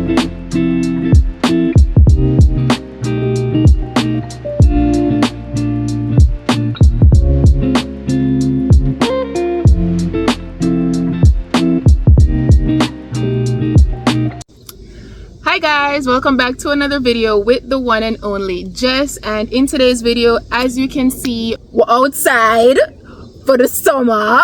Hi guys, welcome back to another video with the one and only Jess. And in today's video, as you can see, we're outside for the summer.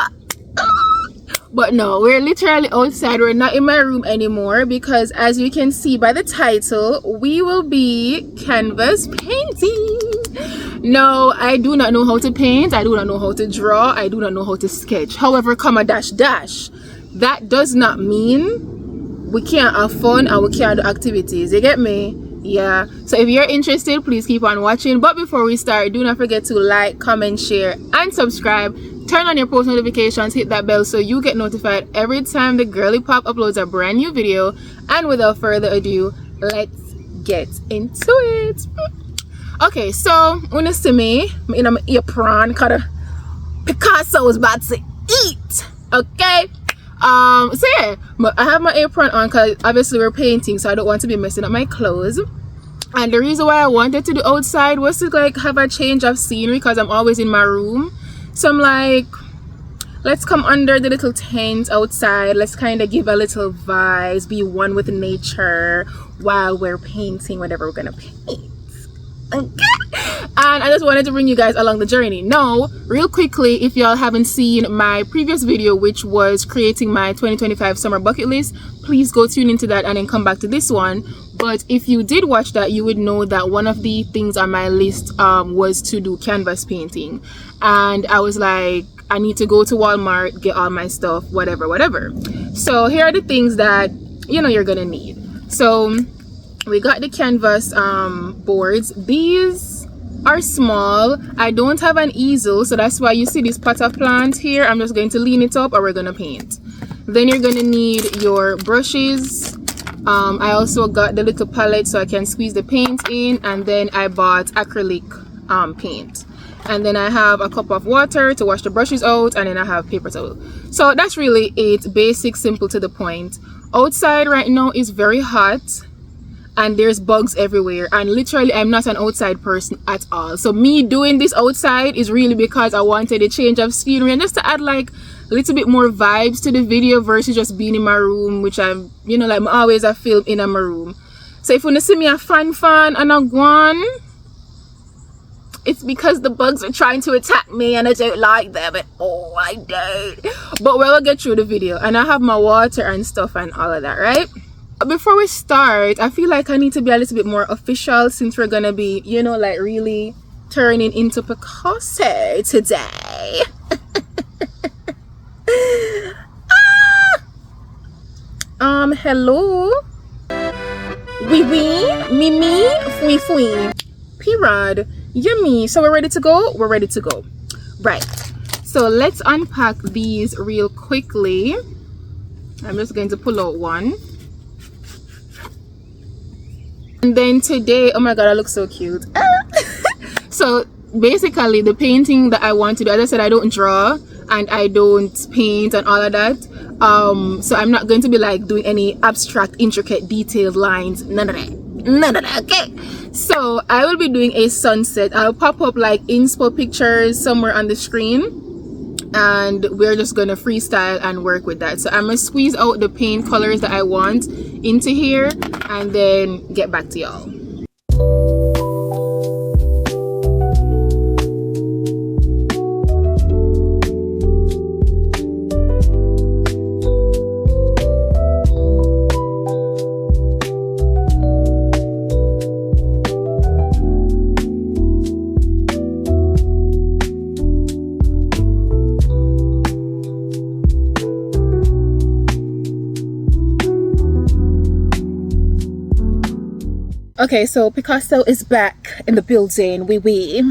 But no, we're literally outside. We're not in my room anymore because, as you can see by the title, we will be canvas painting. No, I do not know how to paint. I do not know how to draw. I do not know how to sketch. However, comma dash dash, that does not mean we can't have fun and we can't do activities. You get me? Yeah. So if you're interested, please keep on watching. But before we start, do not forget to like, comment, share, and subscribe. Turn on your post notifications, hit that bell so you get notified every time the girly pop uploads a brand new video. And without further ado, let's get into it. Okay, so when you see me in my apron, because Picasso was about to eat. Okay. So yeah, I have my apron on because obviously we're painting, so I don't want to be messing up my clothes. And the reason why I wanted to do outside was to like have a change of scenery because I'm always in my room. So I'm like, let's come under the little tent outside. Let's kind of give a little vibes, be one with nature while we're painting whatever we're gonna paint. Okay. And I just wanted to bring you guys along the journey. Now, real quickly, if y'all haven't seen my previous video, which was creating my 2025 summer bucket list, please go tune into that and then come back to this one. But if you did watch that, you would know that one of the things on my list was to do canvas painting. And I was like, I need to go to Walmart, get all my stuff, whatever. So here are the things that you're gonna need. So we got the canvas boards. These are small. I don't have an easel, so that's why you see this pot of plant here. I'm just going to lean it up or we're gonna paint. Then you're gonna need your brushes. I also got the little palette so I can squeeze the paint in, and then I bought acrylic paint. And then I have a cup of water to wash the brushes out, and then I have paper towel. So that's really it. Basic, simple, to the point. Outside right now is very hot and there's bugs everywhere, and literally I'm not an outside person at all. So me doing this outside is really because I wanted a change of scenery and just to add like a little bit more vibes to the video versus just being in my room, which I'm like I'm always a film in my room. So if you want to see me a fan and a guan, it's because the bugs are trying to attack me and I don't like them at all. I don't. But we'll get through the video, and I have my water and stuff and all of that, right? Before we start, I feel like I need to be a little bit more official since we're gonna be, like really turning into Picasso today. Hello. Oui, Mimi, fui. P-Rod, yummy. So we're ready to go? We're ready to go. Right. So let's unpack these real quickly. I'm just going to pull out one. And then today, oh my god, I look so cute. So basically the painting that I want to do, as I said, I don't draw and I don't paint and all of that. So I'm not going to be like doing any abstract, intricate, detailed lines. None of that. Okay. So I will be doing a sunset. I'll pop up like inspo pictures somewhere on the screen, and we're just gonna freestyle and work with that. So I'm gonna squeeze out the paint colors that I want into here and then get back to y'all. Okay, so Picasso is back in the building. Oui.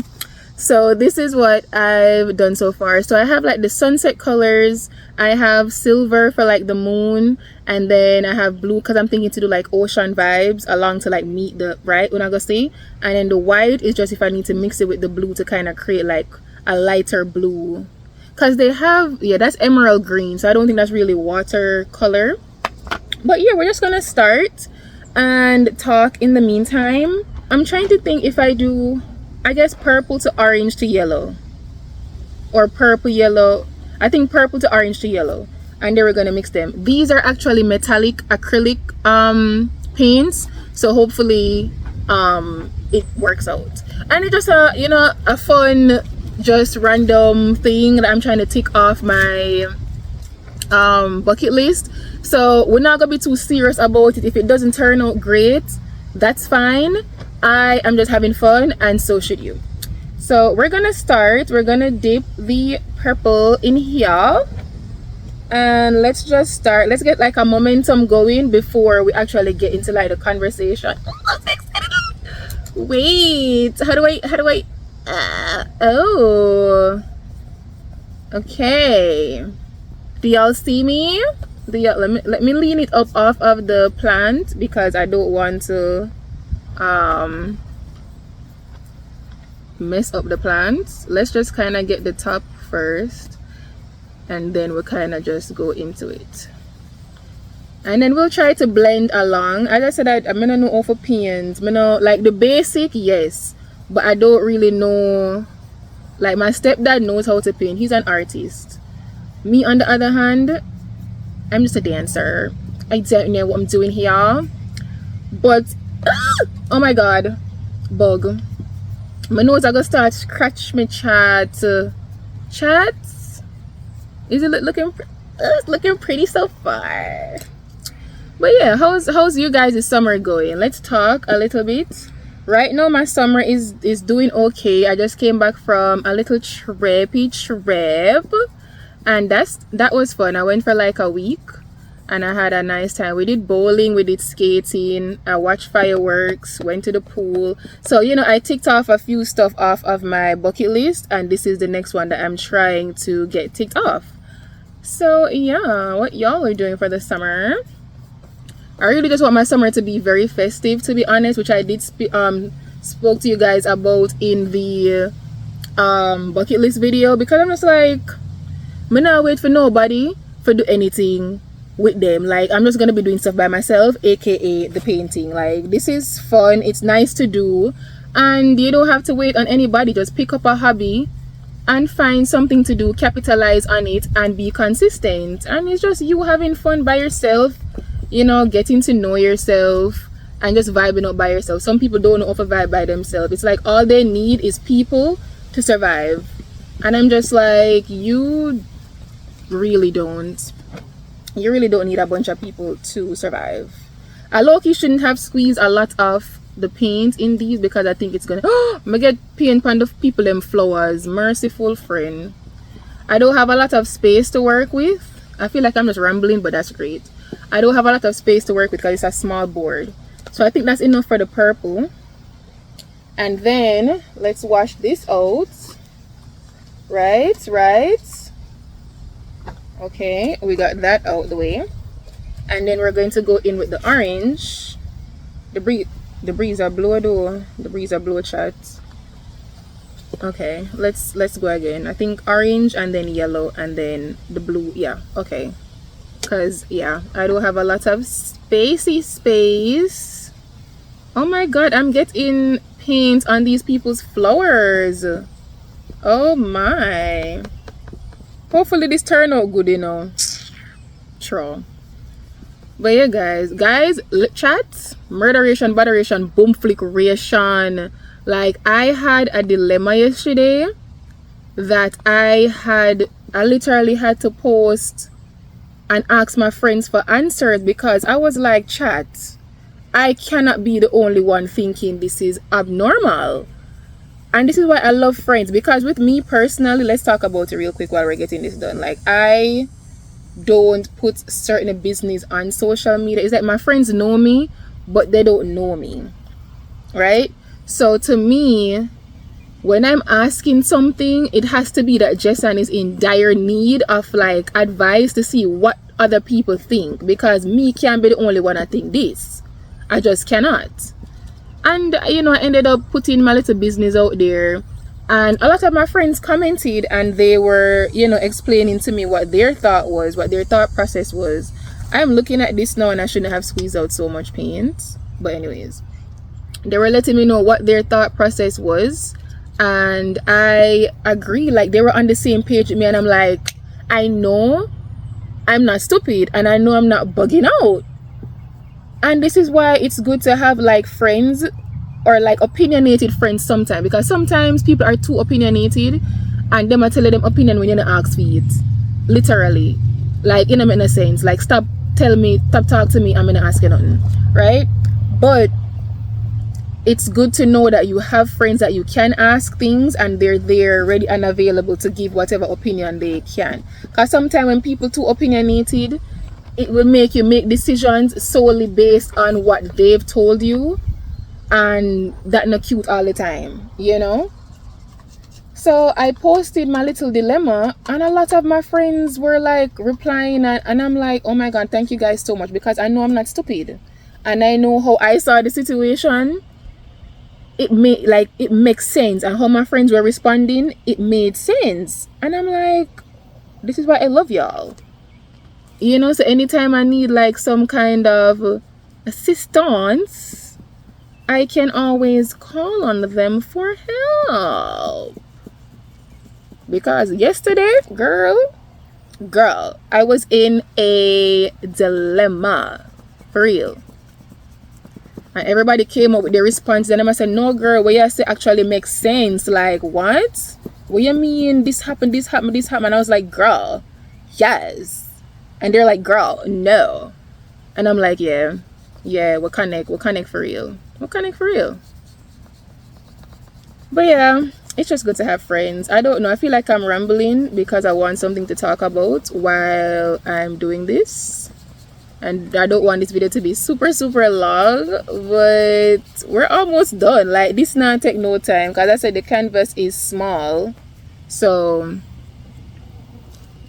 So this is what I've done so far. So I have like the sunset colors, I have silver for like the moon, and then I have blue because I'm thinking to do like ocean vibes along to like meet the right when I go see. And then the white is just if I need to mix it with the blue to kind of create like a lighter blue, because they have, yeah, that's emerald green, so I don't think that's really watercolor. But yeah, we're just gonna start. and talk in the meantime. I'm trying to think if I do, I guess, purple to orange to yellow, or purple yellow. I think purple to orange to yellow, and then we're gonna mix them. These are actually metallic acrylic paints, so hopefully it works out. And it's just a, you know, a fun, just random thing that I'm trying to tick off my bucket list. So we're not gonna be too serious about it. If it doesn't turn out great, that's fine. I am just having fun, and so should you. So we're gonna start. We're gonna dip the purple in here, and let's just start. Let's get like a momentum going before we actually get into like the conversation. Wait, how do I oh, okay. Do y'all see me? Let me lean it up off of the plant because I don't want to mess up the plant. Let's just kind of get the top first, and then we'll kind of just go into it, and then we'll try to blend along. As I said, I'm gonna know over paints. I know like the basic, yes, but I don't really know. Like my stepdad knows how to paint. He's an artist. Me, on the other hand, I'm just a dancer. I don't know what I'm doing here. But oh my god, bug. My nose are gonna start scratch me chats. Is it looking? It's looking pretty so far. But yeah, how's you guys' summer going? Let's talk a little bit. Right now my summer is doing okay. I just came back from a little trippy trip, and that was fun. I went for like a week and I had a nice time. We did bowling, we did skating, I watched fireworks, went to the pool. So, you know, I ticked off a few stuff off of my bucket list, and this is the next one that I'm trying to get ticked off. So yeah, what y'all are doing for the summer? I really just want my summer to be very festive, to be honest, which I did spoke to you guys about in the bucket list video, because I'm just like, I'm not wait for nobody for do anything with them. Like, I'm just gonna be doing stuff by myself, aka the painting. Like, this is fun, it's nice to do, and you don't have to wait on anybody. Just pick up a hobby and find something to do, capitalize on it, and be consistent. And it's just you having fun by yourself, you know, getting to know yourself and just vibing out by yourself. Some people don't know how to vibe by themselves. It's like all they need is people to survive, and I'm just like, you really don't need a bunch of people to survive. I low-key shouldn't have squeezed a lot of the paint in these, because I think it's gonna I'm gonna get paint on the people them flowers. Merciful friend, I don't have a lot of space to work with. I feel like I'm just rambling, but that's great. I don't have a lot of space to work with because it's a small board, so I think that's enough for the purple. And then let's wash this out. Right, okay, we got that out the way, and then we're going to go in with the orange. The breeze are blow though. The breeze are blow chat. Okay, let's go again. I think orange and then yellow and then the blue. Yeah, okay, because yeah, I don't have a lot of space. Oh my god, I'm getting paint on these people's flowers. Oh my, hopefully this turn out good, you know. True. But yeah, guys, chat, murderation, botheration, boom flickration. Like, I had a dilemma yesterday that I literally had to post and ask my friends for answers, because I was like, chat, I cannot be the only one thinking this is abnormal. And this is why I love friends, because with me personally, let's talk about it real quick while we're getting this done. Like, I don't put certain business on social media. It's like my friends know me, but they don't know me, right? So to me, when I'm asking something, it has to be that Jessan is in dire need of like advice to see what other people think, because me can't be the only one I think this. I just cannot. And you know, I ended up putting my little business out there, and a lot of my friends commented, and they were, you know, explaining to me what their thought was, what their thought process was. I'm looking at this now, and I shouldn't have squeezed out so much paint. But anyways, they were letting me know what their thought process was, and I agree. Like, they were on the same page with me, and I'm like, I know I'm not stupid, and I know I'm not bugging out. And this is why it's good to have like friends, or like opinionated friends sometimes, because sometimes people are too opinionated and them are telling them opinion when you don't ask for it. Literally. Like, in a sense, like, stop talk to me, I'm gonna ask you nothing, right? But it's good to know that you have friends that you can ask things, and they're there ready and available to give whatever opinion they can. Because sometimes when people too opinionated, it will make you make decisions solely based on what they've told you, and that not cute all the time, you know. So I posted my little dilemma, and a lot of my friends were like replying, and I'm like, oh my god, thank you guys so much, because I know I'm not stupid, and I know how I saw the situation. It makes sense, and how my friends were responding, it made sense. And I'm like, this is why I love y'all, you know. So anytime I need like some kind of assistance, I can always call on them for help. Because yesterday, girl, I was in a dilemma, for real. And everybody came up with their response, and I said, no girl, what you say actually makes sense. Like, what you mean this happened? And I was like, girl, yes. And they're like, girl, no. And I'm like, yeah, we'll connect for real. But yeah, it's just good to have friends. I don't know, I feel like I'm rambling because I want something to talk about while I'm doing this, and I don't want this video to be super long, but we're almost done. Like, this not take no time, because I said the canvas is small. So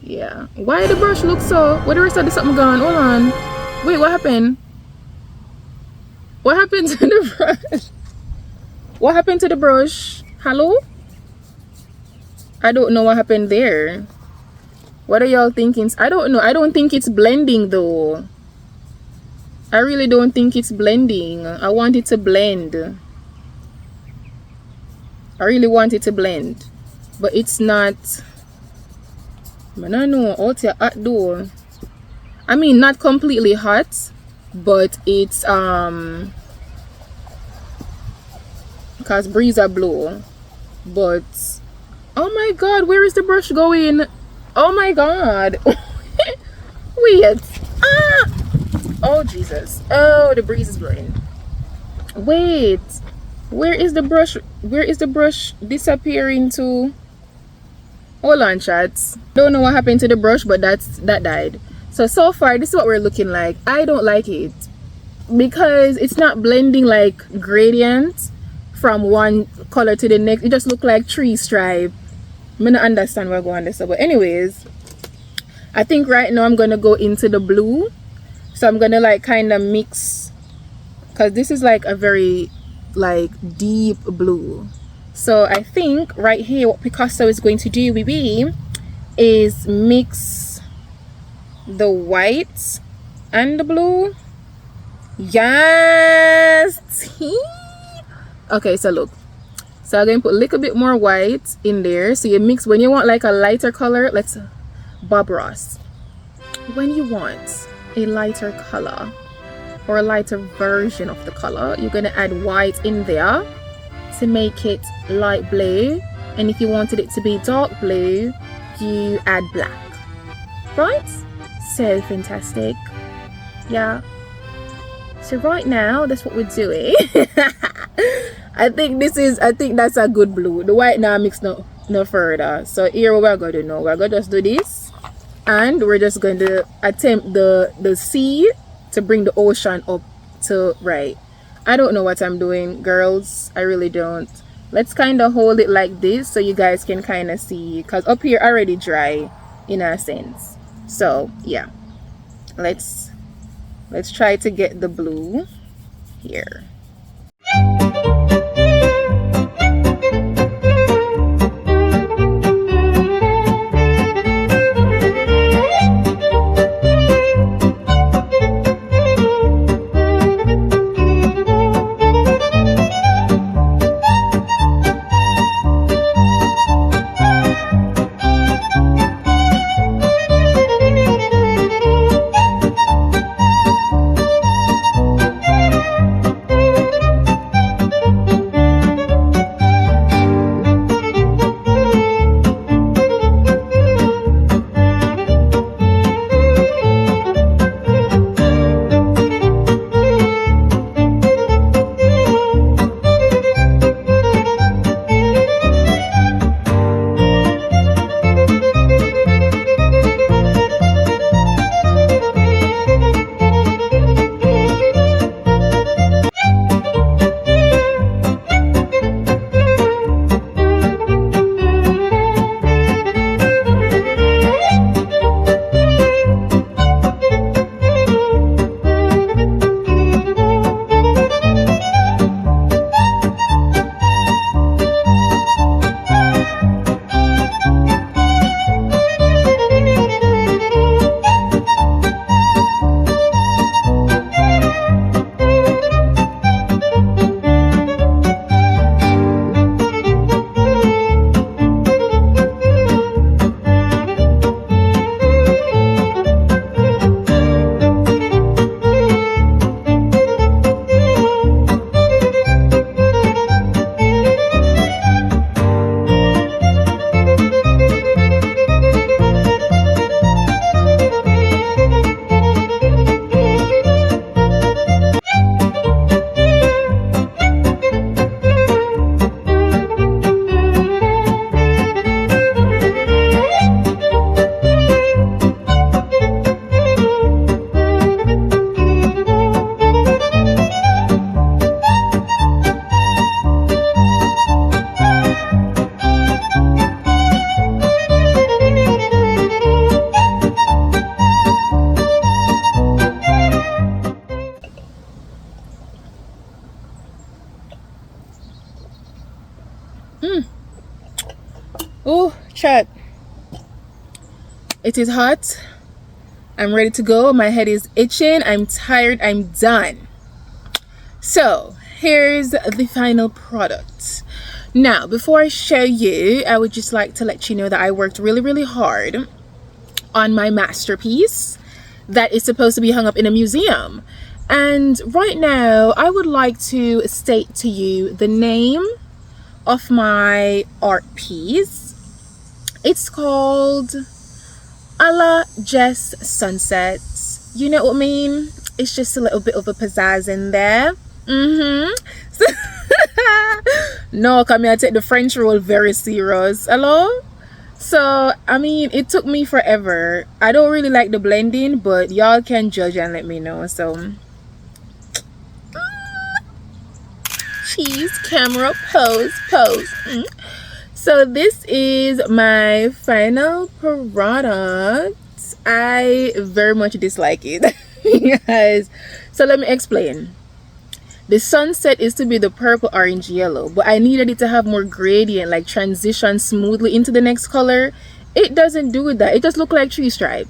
yeah, why the brush look so, what the rest of the something gone? Hold on, wait, what happened to the brush? What happened to the brush? Hello? I don't know what happened there. What are y'all thinking? I don't know. I don't think it's blending though. I really don't think it's blending. I want it to blend. I really want it to blend. But it's not. I don't know. Out here hot though. I mean, not completely hot, but it's because breeze are blow. But oh my god, where is the brush going? Oh my god. Wait. Oh Jesus. Oh, the breeze is blowing. Wait, where is the brush disappearing to? Hold on, chats. Don't know what happened to the brush, but that died. So far this is what we're looking like. I don't like it because it's not blending like gradient from one color to the next. It just look like tree stripe. I don't understand where I go on this, but anyways, I think right now I'm gonna go into the blue. So I'm gonna like kind of mix, because this is like a very like deep blue. So I think right here what Picasso is going to do is mix the white and the blue. Yes. Okay, so look, so I'm going to put a little bit more white in there. So you mix, when you want like a lighter color, let's Bob Ross, when you want a lighter color or a lighter version of the color, you're going to add white in there to make it light blue, and if you wanted it to be dark blue, you add black, right? So fantastic. Yeah, so right now that's what we're doing. I think that's a good blue. The white now mix no further. So here what we're going to do now, we're going to just do this, and we're just going to attempt the sea to bring the ocean up to right. I don't know what I'm doing, girls, I really don't. Let's kind of hold it like this so you guys can kind of see, because up here already dry in a sense. So yeah, let's try to get the blue here. Oh, chat. It is hot. I'm ready to go. My head is itching. I'm tired. I'm done. So here's the final product. Now, before I show you, I would just like to let you know that I worked really hard on my masterpiece that is supposed to be hung up in a museum. And right now, I would like to state to you the name of my art piece. It's called La Jess Sunsets. You know what I mean? It's just a little bit of a pizzazz in there. No, come here, I take the French roll very serious. Hello? So, I mean, it took me forever. I don't really like the blending, but y'all can judge and let me know. So, cheese, camera, pose. So, this is my final product. I very much dislike it. Yes. So, let me explain. The sunset is to be the purple, orange, yellow, but I needed it to have more gradient, like transition smoothly into the next color. It doesn't do that. It just looked like tree stripe.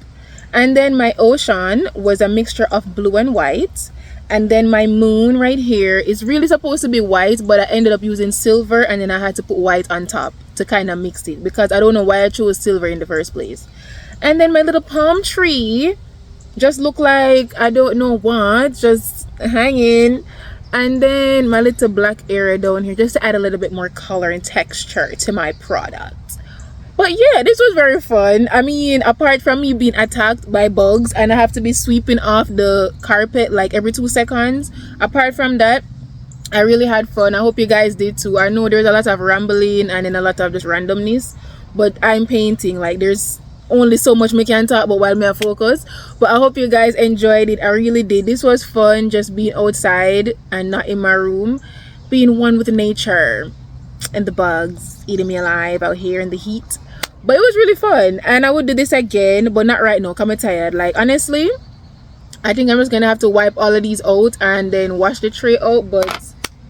And then my ocean was a mixture of blue and white. And then my moon right here is really supposed to be white, but I ended up using silver, and then I had to put white on top to kind of mix it because I don't know why I chose silver in the first place. And then my little palm tree just looked like I don't know what, just hanging. And then my little black area down here just to add a little bit more color and texture to my product. But yeah, this was very fun. I mean, apart from me being attacked by bugs and I have to be sweeping off the carpet like every 2 seconds, apart from that, I really had fun. I hope you guys did too. I know there's a lot of rambling and then a lot of just randomness, but I'm painting, like there's only so much me can talk about while me focus. But I hope you guys enjoyed it. I really did. This was fun, just being outside and not in my room, being one with nature and the bugs eating me alive out here in the heat. But it was really fun, and I would do this again, but not right now because I'm tired. Like honestly, I think I'm just gonna have to wipe all of these out and then wash the tray out, but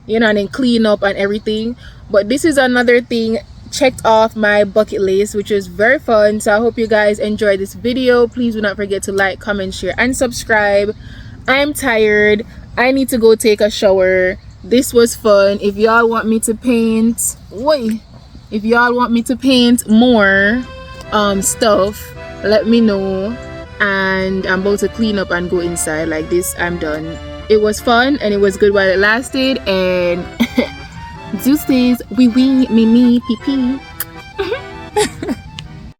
you know, and then clean up and everything. But this is another thing checked off my bucket list, which is very fun. So I hope you guys enjoyed this video. Please do not forget to like, comment, share, and subscribe. I'm tired. I need to go take a shower. This was fun. If y'all want me to paint, if y'all want me to paint more stuff, let me know. And I'm about to clean up and go inside. Like this, I'm done. It was fun and it was good while it lasted. And Deuces, wee wee, me, pee pee.